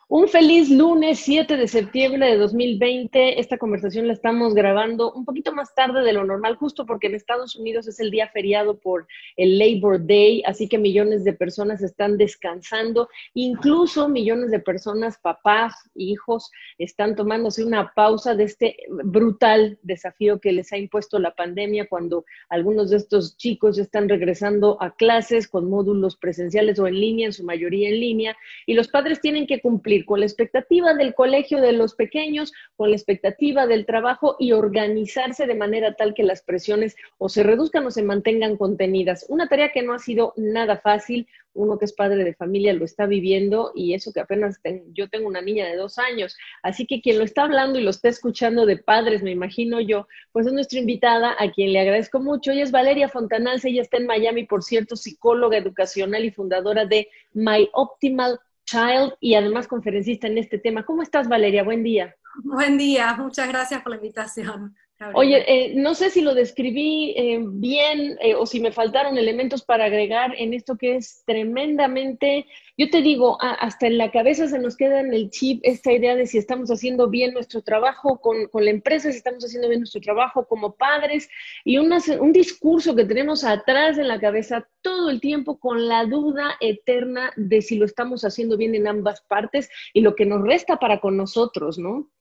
Un feliz lunes 7 de septiembre de 2020. Esta conversación la estamos grabando un poquito más tarde de lo normal, justo porque en Estados Unidos es el día feriado por el Labor Day, así que millones de personas están descansando, incluso millones de personas, papás, hijos, están tomándose una pausa de este brutal desafío que les ha impuesto la pandemia, cuando algunos de estos chicos ya están regresando a clases con módulos presenciales o en línea, en su mayoría en línea, y los padres tienen que cumplir con la expectativa del colegio de los pequeños, con la expectativa del trabajo y organizarse de manera tal que las presiones o se reduzcan o se mantengan contenidas. Una tarea que no ha sido nada fácil. Uno que es padre de familia lo está viviendo, y eso que apenas yo tengo una niña de 2 años. Así que quien lo está hablando y lo está escuchando de padres, me imagino yo, pues es nuestra invitada, a quien le agradezco mucho. Ella es Valeria Fontanals. Ella está en Miami, por cierto, psicóloga educacional y fundadora de My Optimal Child, y además conferencista en este tema. ¿Cómo estás, Valeria? Buen día. Buen día, muchas gracias por la invitación, Oye, Gabriela. no sé si lo describí bien, o si me faltaron elementos para agregar en esto que es tremendamente, yo te digo, hasta en la cabeza se nos queda en el chip esta idea de si estamos haciendo bien nuestro trabajo con la empresa, si estamos haciendo bien nuestro trabajo como padres, y un discurso que tenemos atrás en la cabeza todo el tiempo con la duda eterna de si lo estamos haciendo bien en ambas partes y lo que nos resta para con nosotros, ¿no?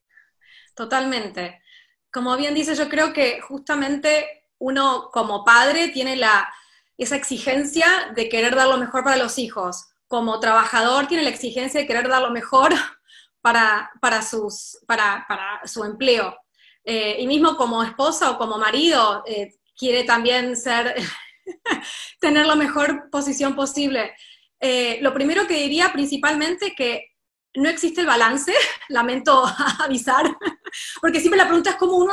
Totalmente. Como bien dice, yo creo que justamente uno como padre tiene esa exigencia de querer dar lo mejor para los hijos. Como trabajador tiene la exigencia de querer dar lo mejor para su empleo. Y mismo como esposa o como marido, quiere también tener la mejor posición posible. Lo primero que diría principalmente que no existe el balance, lamento avisar, porque siempre la pregunta es cómo uno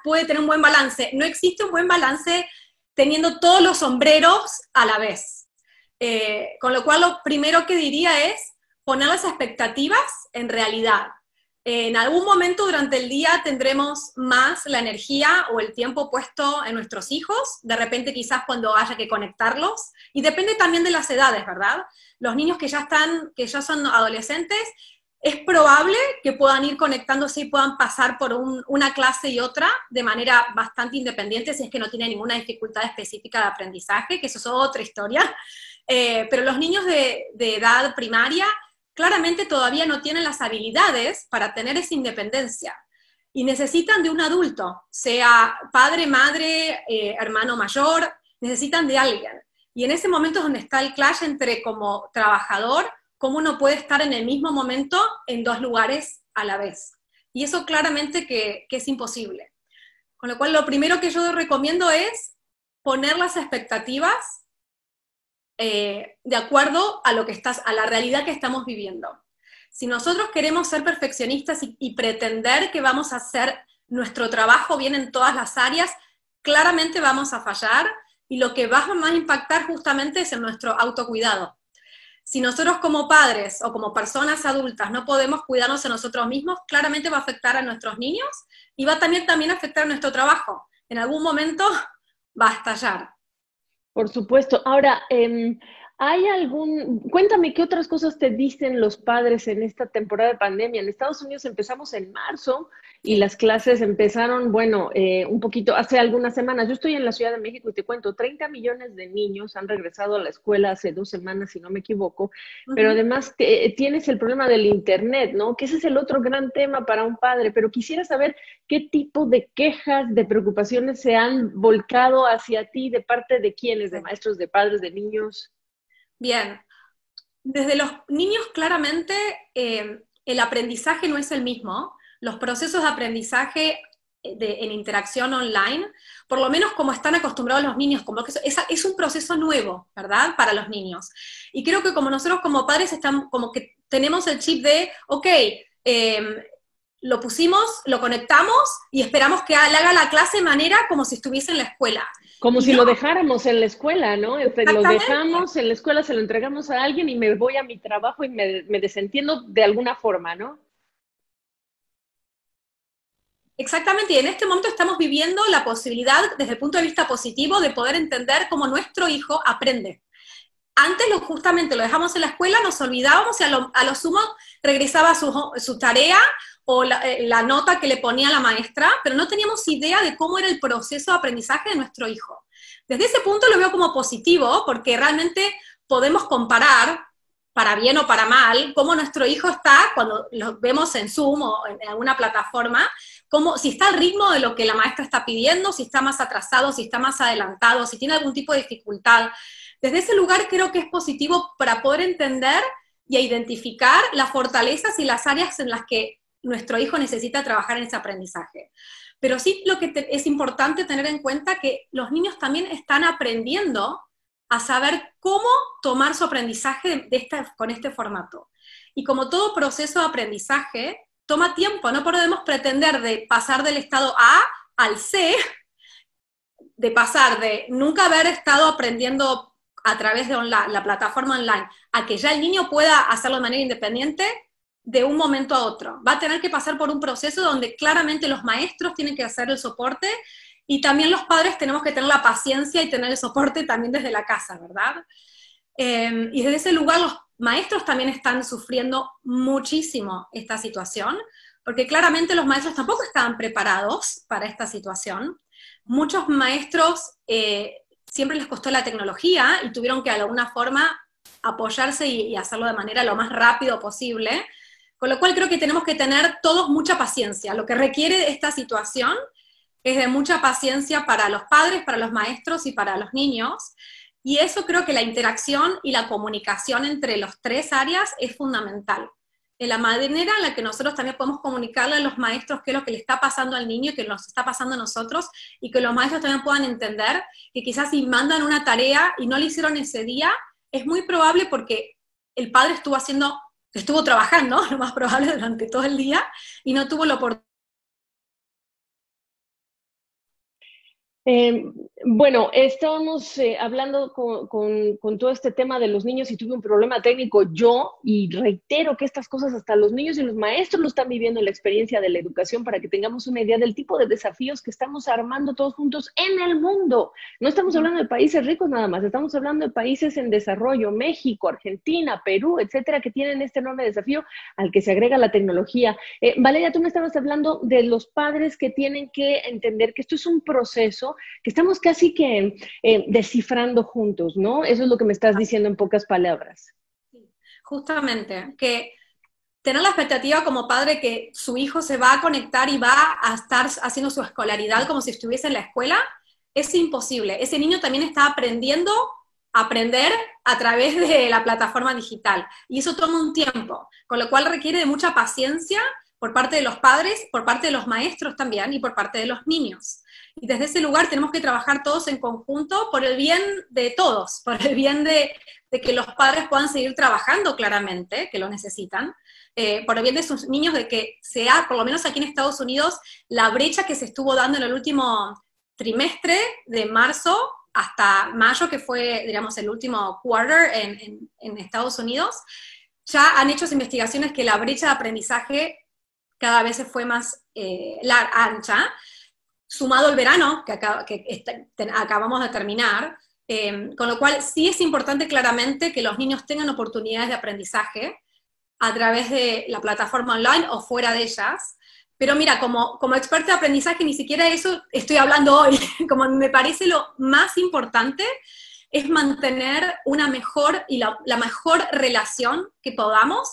puede tener un buen balance. No existe un buen balance teniendo todos los sombreros a la vez. Con lo cual lo primero que diría es poner las expectativas en realidad. En algún momento durante el día tendremos más la energía o el tiempo puesto en nuestros hijos, de repente quizás cuando haya que conectarlos, y depende también de las edades, ¿verdad? Los niños que ya son adolescentes, es probable que puedan ir conectándose y puedan pasar por una clase y otra de manera bastante independiente, si es que no tienen ninguna dificultad específica de aprendizaje, que eso es otra historia. Pero los niños de edad primaria claramente todavía no tienen las habilidades para tener esa independencia y necesitan de un adulto, sea padre, madre, hermano mayor, necesitan de alguien. Y en ese momento es donde está el clash entre como trabajador, cómo uno puede estar en el mismo momento en dos lugares a la vez. Y eso claramente que es imposible. Con lo cual lo primero que yo recomiendo es poner las expectativas de acuerdo a a la realidad que estamos viviendo. Si nosotros queremos ser perfeccionistas y pretender que vamos a hacer nuestro trabajo bien en todas las áreas, claramente vamos a fallar, y lo que va a impactar justamente es en nuestro autocuidado. Si nosotros como padres o como personas adultas no podemos cuidarnos a nosotros mismos, claramente va a afectar a nuestros niños y va también a afectar a nuestro trabajo. En algún momento va a estallar. Por supuesto. Ahora, cuéntame qué otras cosas te dicen los padres en esta temporada de pandemia. En Estados Unidos empezamos en marzo y Sí. las clases empezaron, bueno, un poquito hace algunas semanas. Yo estoy en la Ciudad de México y te cuento, 30 millones de niños han regresado a la escuela hace 2 semanas, si no me equivoco, pero Uh-huh. además tienes el problema del Internet, ¿no? Que ese es el otro gran tema para un padre, pero quisiera saber qué tipo de quejas, de preocupaciones se han volcado hacia ti, de parte de quiénes, de Sí. maestros, de padres, de niños. Bien, desde los niños claramente el aprendizaje no es el mismo. Los procesos de aprendizaje en interacción online, por lo menos como están acostumbrados los niños, como que es un proceso nuevo, ¿verdad? Para los niños. Y creo que como nosotros como padres estamos, como que tenemos el chip de, ok, lo pusimos, lo conectamos y esperamos que le haga la clase de manera como si estuviese en la escuela. Como Y si no, lo dejáramos en la escuela, ¿no? Lo exactamente. dejamos en la escuela, se lo entregamos a alguien y me voy a mi trabajo y me desentiendo de alguna forma, ¿no? Exactamente, y en este momento estamos viviendo la posibilidad, desde el punto de vista positivo, de poder entender cómo nuestro hijo aprende. Antes justamente lo dejamos en la escuela, nos olvidábamos y a lo sumo regresaba su tarea o la nota que le ponía la maestra, pero no teníamos idea de cómo era el proceso de aprendizaje de nuestro hijo. Desde ese punto lo veo como positivo, porque realmente podemos comparar, para bien o para mal, cómo nuestro hijo está cuando lo vemos en Zoom o en alguna plataforma, si está al ritmo de lo que la maestra está pidiendo, si está más atrasado, si está más adelantado, si tiene algún tipo de dificultad. Desde ese lugar creo que es positivo para poder entender y identificar las fortalezas y las áreas en las que nuestro hijo necesita trabajar en ese aprendizaje. Pero sí lo que es importante tener en cuenta que los niños también están aprendiendo a saber cómo tomar su aprendizaje con este formato. Y como todo proceso de aprendizaje, toma tiempo, no podemos pretender de pasar del estado A al C, de pasar de nunca haber estado aprendiendo a través de la plataforma online, a que ya el niño pueda hacerlo de manera independiente, de un momento a otro. Va a tener que pasar por un proceso donde claramente los maestros tienen que hacer el soporte y también los padres tenemos que tener la paciencia y tener el soporte también desde la casa, ¿verdad? Y desde ese lugar los maestros también están sufriendo muchísimo esta situación, porque claramente los maestros tampoco estaban preparados para esta situación. Muchos maestros siempre les costó la tecnología y tuvieron que de alguna forma apoyarse y hacerlo de manera lo más rápido posible, con lo cual creo que tenemos que tener todos mucha paciencia. Lo que requiere esta situación es de mucha paciencia para los padres, para los maestros y para los niños, y eso creo que la interacción y la comunicación entre las tres áreas es fundamental. En la manera en la que nosotros también podemos comunicarle a los maestros qué es lo que le está pasando al niño y qué nos está pasando a nosotros, y que los maestros también puedan entender que quizás si mandan una tarea y no la hicieron ese día, es muy probable porque el padre estuvo trabajando, lo más probable, durante todo el día, y no tuvo la oportunidad. Bueno, estábamos hablando con todo este tema de los niños y tuve un problema técnico yo, y reitero que estas cosas hasta los niños y los maestros lo están viviendo en la experiencia de la educación, para que tengamos una idea del tipo de desafíos que estamos armando todos juntos en el mundo. No estamos hablando de países ricos nada más, estamos hablando de países en desarrollo, México, Argentina, Perú, etcétera, que tienen este enorme desafío al que se agrega la tecnología. Valeria, tú me estabas hablando de los padres que tienen que entender que esto es un proceso que estamos casi que descifrando juntos, ¿no? Eso es lo que me estás diciendo en pocas palabras. Justamente, que tener la expectativa como padre que su hijo se va a conectar y va a estar haciendo su escolaridad como si estuviese en la escuela, es imposible. Ese niño también está aprendiendo a aprender a través de la plataforma digital, y eso toma un tiempo, con lo cual requiere de mucha paciencia por parte de los padres, por parte de los maestros también, y por parte de los niños. Y desde ese lugar tenemos que trabajar todos en conjunto por el bien de todos, por el bien de que los padres puedan seguir trabajando claramente, que lo necesitan, por el bien de sus niños, de que sea, por lo menos aquí en Estados Unidos, la brecha que se estuvo dando en el último trimestre, de marzo hasta mayo, que fue, digamos, el último quarter en Estados Unidos, ya han hecho investigaciones que la brecha de aprendizaje cada vez se fue más ancha, sumado el verano que acabamos de terminar, con lo cual sí es importante claramente que los niños tengan oportunidades de aprendizaje a través de la plataforma online o fuera de ellas. Pero mira, como experta de aprendizaje, ni siquiera eso estoy hablando hoy. Como me parece lo más importante es mantener una mejor y la mejor relación que podamos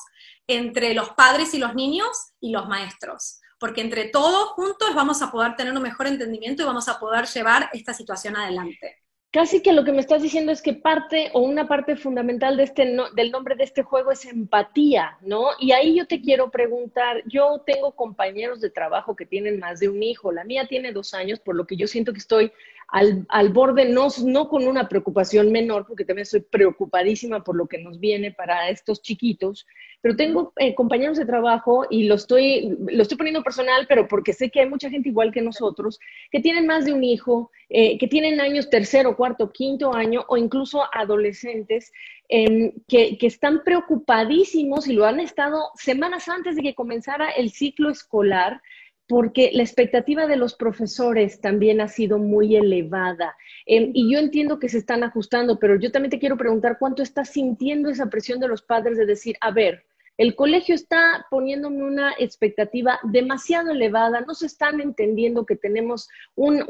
entre los padres y los niños y los maestros, porque entre todos juntos vamos a poder tener un mejor entendimiento y vamos a poder llevar esta situación adelante. Casi que lo que me estás diciendo es que parte o una parte fundamental de del nombre de este juego es empatía, ¿no? Y ahí yo te quiero preguntar, yo tengo compañeros de trabajo que tienen más de un hijo, la mía tiene 2 años, por lo que yo siento que estoy al borde, no con una preocupación menor, porque también estoy preocupadísima por lo que nos viene para estos chiquitos, pero tengo compañeros de trabajo y lo estoy poniendo personal, pero porque sé que hay mucha gente igual que nosotros, que tienen más de un hijo, que tienen años tercero, cuarto, quinto año, o incluso adolescentes, que están preocupadísimos y lo han estado semanas antes de que comenzara el ciclo escolar, porque la expectativa de los profesores también ha sido muy elevada. Y yo entiendo que se están ajustando, pero yo también te quiero preguntar cuánto estás sintiendo esa presión de los padres de decir, a ver, El colegio está poniéndome una expectativa demasiado elevada, no se están entendiendo que tenemos un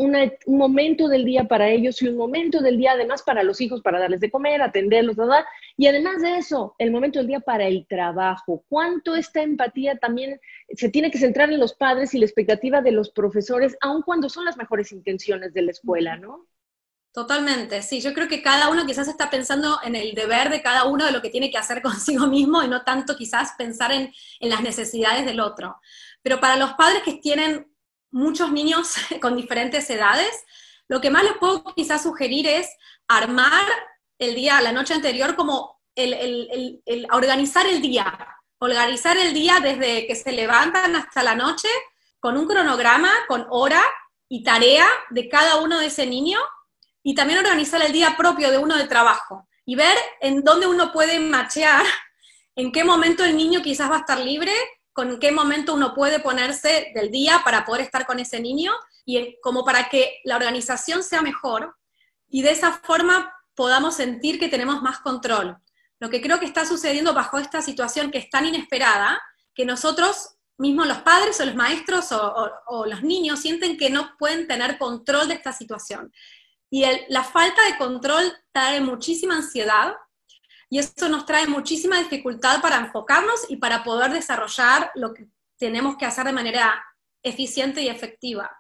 momento del día para ellos y un momento del día además para los hijos, para darles de comer, atenderlos, ¿verdad? Y además de eso, el momento del día para el trabajo. ¿Cuánto esta empatía también se tiene que centrar en los padres y la expectativa de los profesores, aun cuando son las mejores intenciones de la escuela, ¿no? Totalmente, sí, yo creo que cada uno quizás está pensando en el deber de cada uno de lo que tiene que hacer consigo mismo y no tanto quizás pensar en las necesidades del otro. Pero para los padres que tienen muchos niños con diferentes edades, lo que más les puedo quizás sugerir es armar el día, la noche anterior, como organizar el día desde que se levantan hasta la noche, con un cronograma, con hora y tarea de cada uno de ese niño, y también organizar el día propio de uno de trabajo, y ver en dónde uno puede machear, en qué momento el niño quizás va a estar libre, con qué momento uno puede ponerse del día para poder estar con ese niño, y como para que la organización sea mejor, y de esa forma podamos sentir que tenemos más control. Lo que creo que está sucediendo bajo esta situación que es tan inesperada, que nosotros mismos los padres o los maestros o los niños sienten que no pueden tener control de esta situación. Y la falta de control trae muchísima ansiedad, y eso nos trae muchísima dificultad para enfocarnos y para poder desarrollar lo que tenemos que hacer de manera eficiente y efectiva.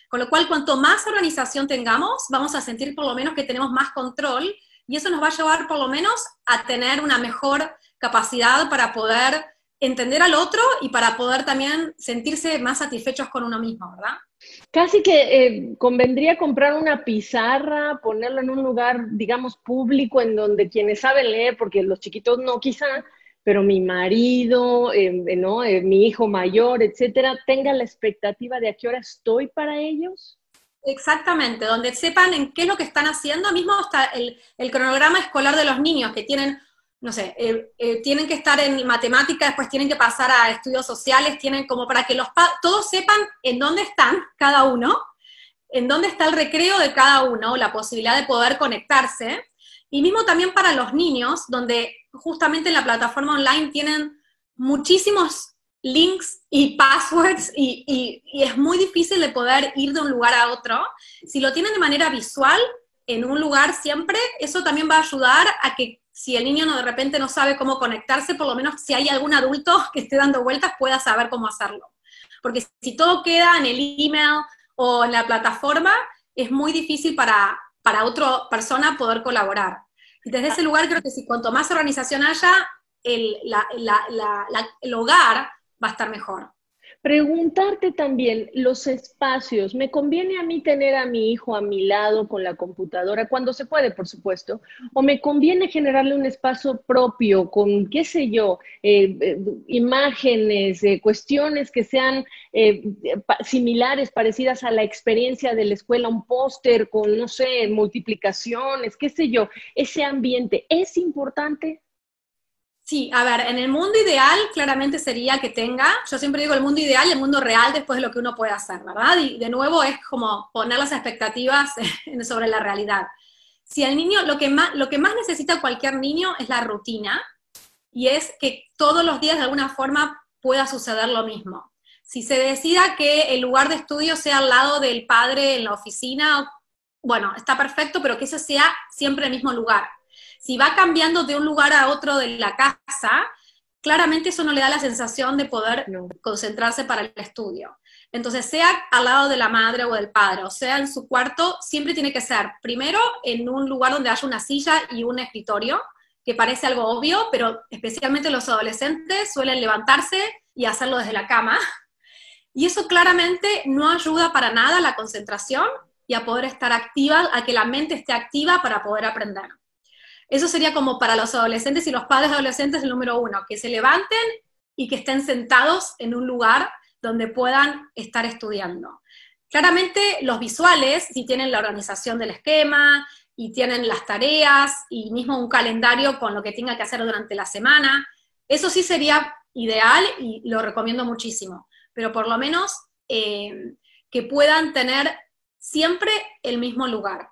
Con lo cual, cuanto más organización tengamos, vamos a sentir por lo menos que tenemos más control, y eso nos va a llevar por lo menos a tener una mejor capacidad para poder entender al otro y para poder también sentirse más satisfechos con uno mismo, ¿verdad? Casi que convendría comprar una pizarra, ponerla en un lugar, digamos, público, en donde quienes saben leer, porque los chiquitos no quizá, pero mi marido, ¿no? Mi hijo mayor, etcétera, tenga la expectativa de a qué hora estoy para ellos. Exactamente, donde sepan en qué es lo que están haciendo. Mismo está el cronograma escolar de los niños, que tienen, no sé, tienen que estar en matemática, después tienen que pasar a estudios sociales, tienen como para que todos sepan en dónde están cada uno, en dónde está el recreo de cada uno, la posibilidad de poder conectarse, y mismo también para los niños, donde justamente en la plataforma online tienen muchísimos links y passwords, y es muy difícil de poder ir de un lugar a otro. Si lo tienen de manera visual, en un lugar siempre, eso también va a ayudar a que si el niño de repente no sabe cómo conectarse, por lo menos si hay algún adulto que esté dando vueltas, pueda saber cómo hacerlo. Porque si todo queda en el email o en la plataforma, es muy difícil para otra persona poder colaborar. Y desde ese lugar creo que si cuanto más organización haya, el hogar va a estar mejor. Preguntarte también los espacios. ¿Me conviene a mí tener a mi hijo a mi lado con la computadora, cuando se puede, por supuesto? ¿O me conviene generarle un espacio propio con, qué sé yo, imágenes, cuestiones que sean similares, parecidas a la experiencia de la escuela, un póster con, no sé, multiplicaciones, qué sé yo? Ese ambiente es importante. Sí, a ver, en el mundo ideal claramente sería que tenga, yo siempre digo el mundo ideal y el mundo real después de lo que uno puede hacer, ¿verdad? Y de nuevo es como poner las expectativas sobre la realidad. Si el niño, lo que más necesita cualquier niño es la rutina, y es que todos los días de alguna forma pueda suceder lo mismo. Si se decida que el lugar de estudio sea al lado del padre en la oficina, bueno, está perfecto, pero que ese sea siempre el mismo lugar. Si va cambiando de un lugar a otro de la casa, claramente eso no le da la sensación de poder concentrarse para el estudio. Entonces, sea al lado de la madre o del padre, o sea en su cuarto, siempre tiene que ser, primero, en un lugar donde haya una silla y un escritorio, que parece algo obvio, pero especialmente los adolescentes suelen levantarse y hacerlo desde la cama. Y eso claramente no ayuda para nada a la concentración y a poder estar activa, a que la mente esté activa para poder aprender. Eso sería como para los adolescentes y los padres adolescentes el número uno, que se levanten y que estén sentados en un lugar donde puedan estar estudiando. Claramente los visuales, si tienen la organización del esquema y tienen las tareas y mismo un calendario con lo que tenga que hacer durante la semana, eso sí sería ideal y lo recomiendo muchísimo, pero por lo menos que puedan tener siempre el mismo lugar.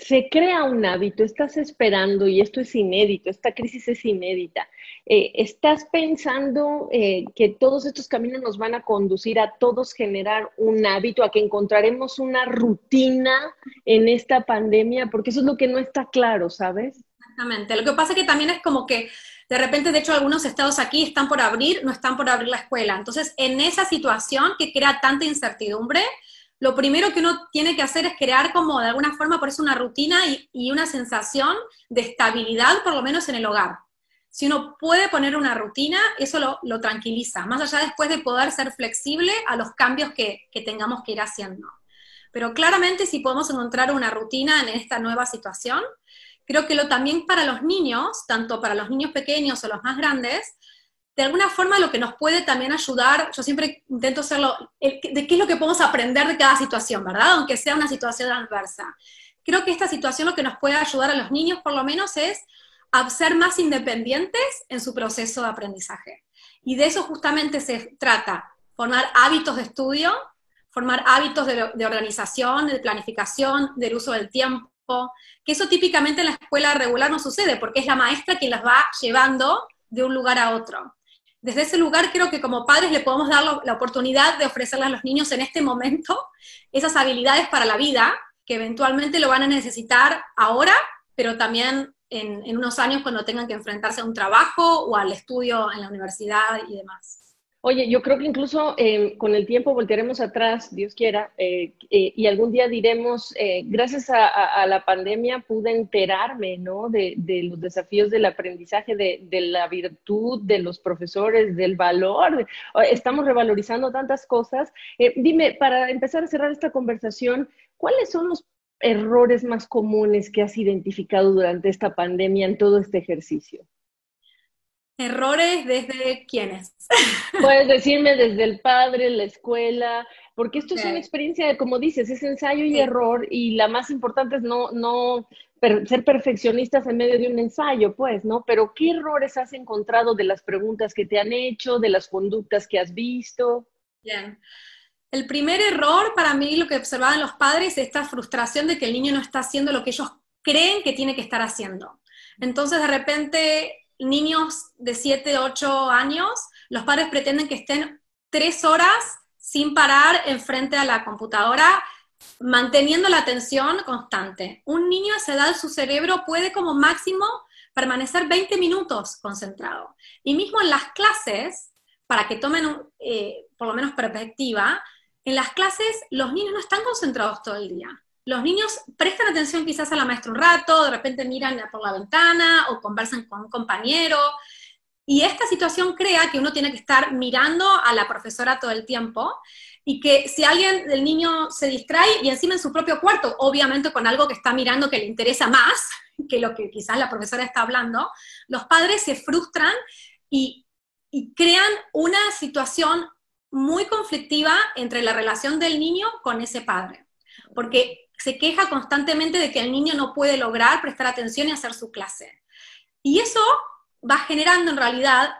se crea un hábito, estás esperando, y esto es inédito, esta crisis es inédita. ¿Estás pensando que todos estos caminos nos van a conducir a todos generar un hábito, a que encontraremos una rutina en esta pandemia? Porque eso es lo que no está claro, ¿sabes? Exactamente. Lo que pasa es que también es como que de repente, de hecho, algunos estados aquí están por abrir, no están por abrir la escuela. Entonces, en esa situación que crea tanta incertidumbre, lo primero que uno tiene que hacer es crear como de alguna forma por eso una rutina y una sensación de estabilidad, por lo menos en el hogar. Si uno puede poner una rutina, eso lo tranquiliza, más allá después de poder ser flexible a los cambios que tengamos que ir haciendo. Pero claramente si podemos encontrar una rutina en esta nueva situación, creo que también para los niños, tanto para los niños pequeños o los más grandes, de alguna forma lo que nos puede también ayudar, yo siempre intento hacerlo, de qué es lo que podemos aprender de cada situación, ¿verdad? Aunque sea una situación adversa. Creo que esta situación lo que nos puede ayudar a los niños, por lo menos, es a ser más independientes en su proceso de aprendizaje. Y de eso justamente se trata, formar hábitos de estudio, formar hábitos de organización, de planificación, del uso del tiempo, que eso típicamente en la escuela regular no sucede, porque es la maestra quien las va llevando de un lugar a otro. Desde ese lugar creo que como padres le podemos dar la oportunidad de ofrecerle a los niños en este momento esas habilidades para la vida, que eventualmente lo van a necesitar ahora, pero también en unos años cuando tengan que enfrentarse a un trabajo o al estudio en la universidad y demás. Oye, yo creo que incluso con el tiempo voltearemos atrás, Dios quiera, y algún día diremos, gracias a la pandemia pude enterarme, ¿no? De los desafíos del aprendizaje, de la virtud de los profesores, del valor. Estamos revalorizando tantas cosas. Dime, para empezar a cerrar esta conversación, ¿cuáles son los errores más comunes que has identificado durante esta pandemia en todo este ejercicio? ¿Errores desde quiénes? Puedes decirme desde el padre, la escuela, porque esto es una Okay. experiencia, como dices, es ensayo y Sí. error, y la más importante es ser perfeccionistas en medio de un ensayo, pues, ¿no? Pero ¿qué errores has encontrado de las preguntas que te han hecho, de las conductas que has visto? Bien. El primer error para mí, lo que observaban los padres, es esta frustración de que el niño no está haciendo lo que ellos creen que tiene que estar haciendo. Entonces, de repente, niños de 7, 8 años, los padres pretenden que estén 3 horas sin parar enfrente a la computadora, manteniendo la atención constante. Un niño a esa edad, su cerebro puede como máximo permanecer 20 minutos concentrado. Y mismo en las clases, para que tomen por lo menos perspectiva, en las clases los niños no están concentrados todo el día. Los niños prestan atención quizás a la maestra un rato, de repente miran por la ventana o conversan con un compañero. Y esta situación crea que uno tiene que estar mirando a la profesora todo el tiempo y que si alguien del niño se distrae y encima en su propio cuarto, obviamente con algo que está mirando que le interesa más que lo que quizás la profesora está hablando, los padres se frustran y, y crean una situación muy conflictiva entre la relación del niño con ese padre, porque se queja constantemente de que el niño no puede lograr prestar atención y hacer su clase. Y eso va generando en realidad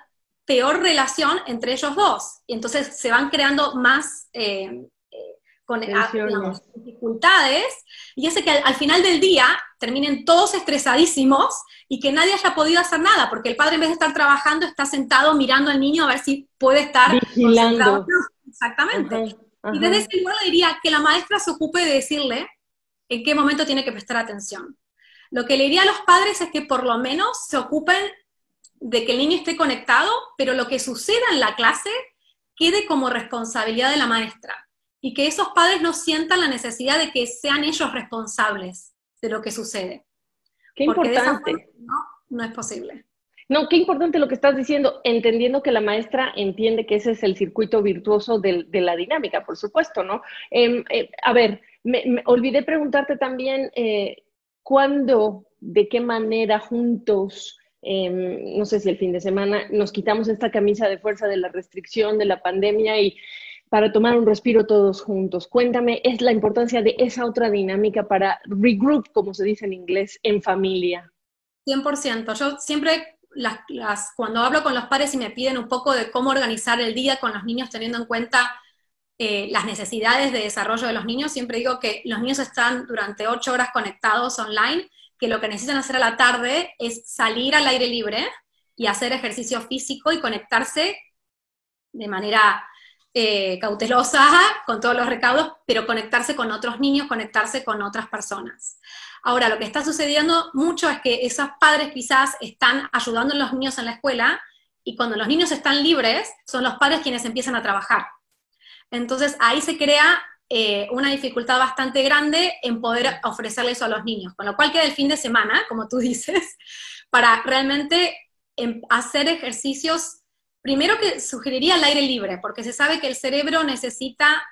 peor relación entre ellos dos. Y entonces se van creando más digamos, Tensiones. dificultades y hace que al final del día terminen todos estresadísimos y que nadie haya podido hacer nada, porque el padre en vez de estar trabajando está sentado mirando al niño a ver si puede estar concentrado. Vigilando. Exactamente. Ajá, Y desde ajá. ese lugar le diría que la maestra se ocupe de decirle en qué momento tiene que prestar atención. Lo que le diría a los padres es que por lo menos se ocupen de que el niño esté conectado, pero lo que suceda en la clase quede como responsabilidad de la maestra. Y que esos padres no sientan la necesidad de que sean ellos responsables de lo que sucede. Qué Porque de esa forma importante. no es posible. No, qué importante lo que estás diciendo, entendiendo que la maestra entiende que ese es el circuito virtuoso de la dinámica, por supuesto, ¿no? A ver, me olvidé preguntarte también cuándo, de qué manera juntos, no sé si el fin de semana, nos quitamos esta camisa de fuerza de la restricción, de la pandemia y para tomar un respiro todos juntos. Cuéntame, es la importancia de esa otra dinámica para regroup, como se dice en inglés, en familia. 100%. Yo siempre, cuando hablo con los padres y me piden un poco de cómo organizar el día con los niños, teniendo en cuenta las necesidades de desarrollo de los niños. Siempre digo que los niños están durante 8 horas conectados online, que lo que necesitan hacer a la tarde es salir al aire libre y hacer ejercicio físico y conectarse de manera cautelosa, con todos los recaudos, pero conectarse con otros niños, conectarse con otras personas. Ahora, lo que está sucediendo mucho es que esos padres quizás están ayudando a los niños en la escuela, y cuando los niños están libres, son los padres quienes empiezan a trabajar. Entonces, ahí se crea una dificultad bastante grande en poder ofrecerle eso a los niños, con lo cual queda el fin de semana, como tú dices, para realmente hacer ejercicios, primero que sugeriría al aire libre, porque se sabe que el cerebro necesita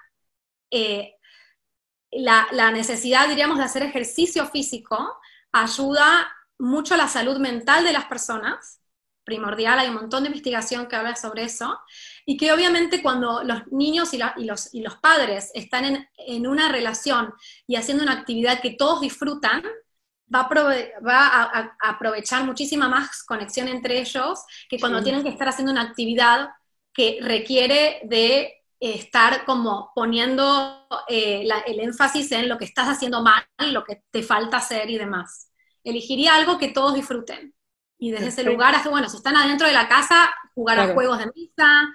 la necesidad, diríamos, de hacer ejercicio físico, ayuda mucho a la salud mental de las personas, primordial, hay un montón de investigación que habla sobre eso, y que obviamente cuando los niños y los padres están en una relación y haciendo una actividad que todos disfrutan, va a aprovechar muchísima más conexión entre ellos que cuando tienen que estar haciendo una actividad que requiere de estar como poniendo el énfasis en lo que estás haciendo mal, lo que te falta hacer y demás. Elegiría algo que todos disfruten. Y desde ese lugar, bueno, si están adentro de la casa, jugar a juegos de mesa,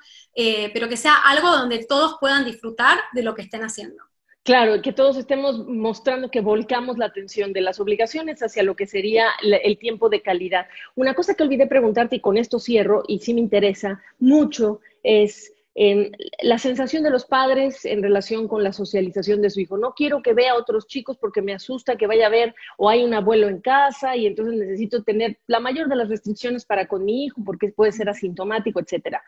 pero que sea algo donde todos puedan disfrutar de lo que estén haciendo. Claro, que todos estemos mostrando que volcamos la atención de las obligaciones hacia lo que sería el tiempo de calidad. Una cosa que olvidé preguntarte, y con esto cierro, y sí me interesa mucho, es la sensación de los padres en relación con la socialización de su hijo. No quiero que vea a otros chicos porque me asusta que vaya a ver o hay un abuelo en casa y entonces necesito tener la mayor de las restricciones para con mi hijo porque puede ser asintomático, etcétera.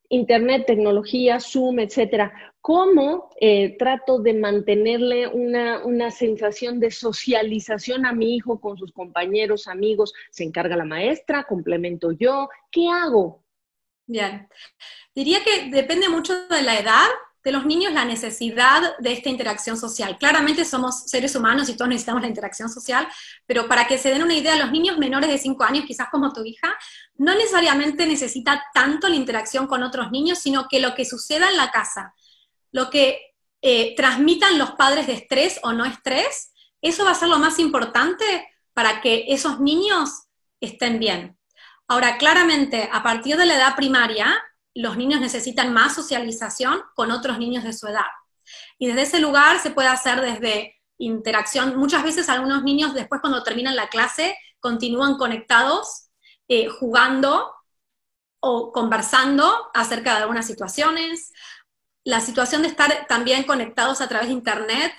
Internet, tecnología, Zoom, etcétera. ¿Cómo trato de mantenerle una sensación de socialización a mi hijo con sus compañeros, amigos? ¿Se encarga la maestra? ¿Complemento yo? ¿Qué hago? Bien. Diría que depende mucho de la edad de los niños, la necesidad de esta interacción social. Claramente somos seres humanos y todos necesitamos la interacción social, pero para que se den una idea, los niños menores de 5 años, quizás como tu hija, no necesariamente necesita tanto la interacción con otros niños, sino que lo que suceda en la casa, lo que transmitan los padres de estrés o no estrés, eso va a ser lo más importante para que esos niños estén bien. Ahora, claramente, a partir de la edad primaria, los niños necesitan más socialización con otros niños de su edad. Y desde ese lugar se puede hacer desde interacción. Muchas veces algunos niños después cuando terminan la clase continúan conectados, jugando o conversando acerca de algunas situaciones. La situación de estar también conectados a través de internet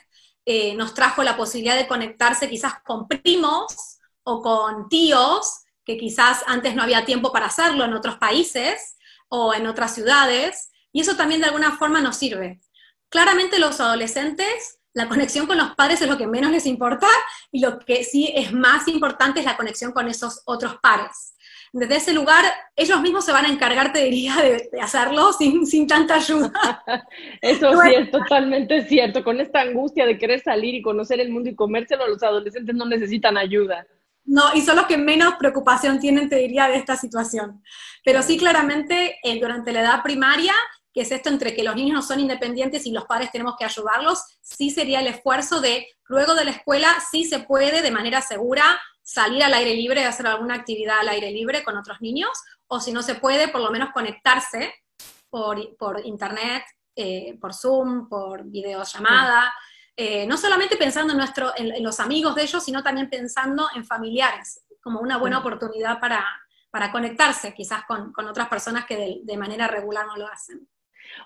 nos trajo la posibilidad de conectarse quizás con primos o con tíos, que quizás antes no había tiempo para hacerlo en otros países o en otras ciudades, y eso también de alguna forma nos sirve. Claramente los adolescentes, la conexión con los padres es lo que menos les importa, y lo que sí es más importante es la conexión con esos otros pares. Desde ese lugar, ellos mismos se van a encargar, te diría, de hacerlo sin tanta ayuda. Eso sí es totalmente cierto. Con esta angustia de querer salir y conocer el mundo y comérselo, los adolescentes no necesitan ayuda. No, y son los que menos preocupación tienen, te diría, de esta situación. Pero sí, claramente, durante la edad primaria, que es esto entre que los niños no son independientes y los padres tenemos que ayudarlos, sí sería el esfuerzo de, luego de la escuela, sí se puede de manera segura salir al aire libre, hacer alguna actividad al aire libre con otros niños, o si no se puede, por lo menos conectarse por internet, por Zoom, por videollamada. No solamente pensando en los amigos de ellos, sino también pensando en familiares, como una buena oportunidad para conectarse quizás con otras personas que de manera regular no lo hacen.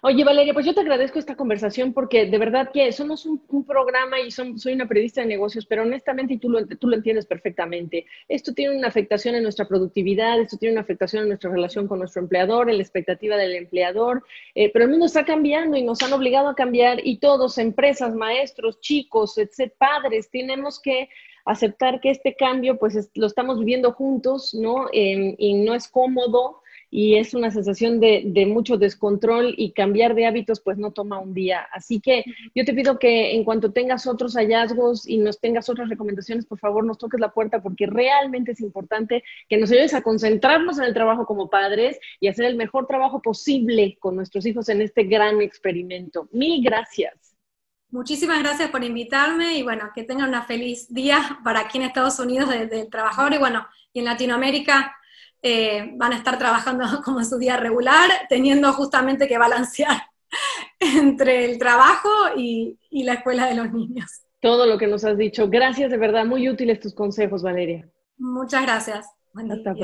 Oye, Valeria, pues yo te agradezco esta conversación porque de verdad que somos un programa y soy una periodista de negocios, pero honestamente, y tú lo entiendes perfectamente, esto tiene una afectación en nuestra productividad, esto tiene una afectación en nuestra relación con nuestro empleador, en la expectativa del empleador, pero el mundo está cambiando y nos han obligado a cambiar y todos, empresas, maestros, chicos, etc., padres, tenemos que aceptar que este cambio pues lo estamos viviendo juntos, ¿no? Y no es cómodo. y es una sensación de mucho descontrol, y cambiar de hábitos pues no toma un día. Así que yo te pido que en cuanto tengas otros hallazgos y nos tengas otras recomendaciones, por favor nos toques la puerta, porque realmente es importante que nos ayudes a concentrarnos en el trabajo como padres y hacer el mejor trabajo posible con nuestros hijos en este gran experimento. Mil gracias. Muchísimas gracias por invitarme y bueno, que tengan una feliz día para aquí en Estados Unidos del trabajador y bueno, y en Latinoamérica van a estar trabajando como en su día regular, teniendo justamente que balancear entre el trabajo y la escuela de los niños. Todo lo que nos has dicho. Gracias, de verdad, muy útiles tus consejos, Valeria. Muchas gracias. Buen Hasta día. pronto.